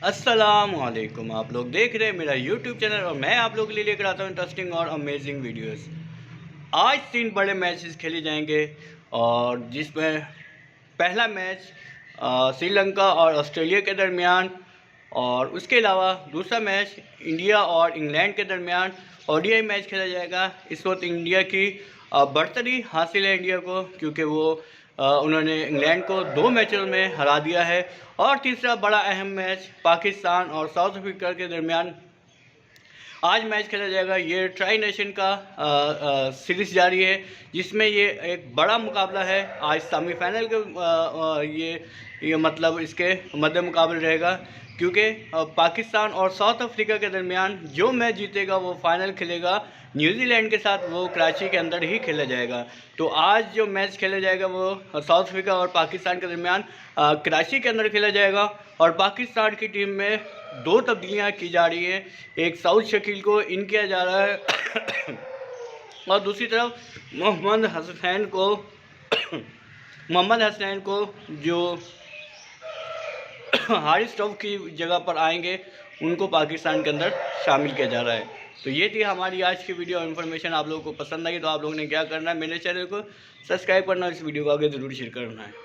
अस्सलामुअलैकुम। आप लोग देख रहे हैं मेरा यूट्यूब चैनल और मैं आप लोगों के लिए लेकर आता हूँ इंटरेस्टिंग और अमेजिंग वीडियोस। आज 3 बड़े मैचेस खेले जाएंगे और जिसमें पहला मैच श्रीलंका और ऑस्ट्रेलिया के दरमियान, और उसके अलावा दूसरा मैच इंडिया और इंग्लैंड के दरमियान ओडीआई मैच खेला जाएगा। इस वक्त इंडिया की बढ़तरी हासिल है इंडिया को, क्योंकि वो उन्होंने इंग्लैंड को 2 मैचों में हरा दिया है। और तीसरा बड़ा अहम मैच पाकिस्तान और साउथ अफ्रीका के दरमियान आज मैच खेला जाएगा। ये ट्राई नेशन का सीरीज़ जारी है, जिसमें ये एक बड़ा मुकाबला है। आज सेमीफाइनल के ये मतलब इसके मध्य मुकाबले रहेगा, क्योंकि पाकिस्तान और साउथ अफ्रीका के दरमियान जो मैच जीतेगा वो फाइनल खेलेगा न्यूजीलैंड के साथ। वो कराची के अंदर ही खेला जाएगा। तो आज जो मैच खेला जाएगा वो साउथ अफ्रीका और पाकिस्तान के दरमियान कराची के अंदर खेला जाएगा। और पाकिस्तान की टीम में 2 तब्दीलियाँ की जा रही हैं। एक साउद शकील को इन किया जा रहा है और दूसरी तरफ मोहम्मद हसनैन को जो हारिस रऊफ की जगह पर आएंगे, उनको पाकिस्तान के अंदर शामिल किया जा रहा है। तो ये थी हमारी आज की वीडियो। इन्फॉर्मेशन आप लोगों को पसंद आई तो आप लोगों ने क्या करना है, मेरे चैनल को सब्सक्राइब करना, इस वीडियो को आगे ज़रूर शेयर करना है।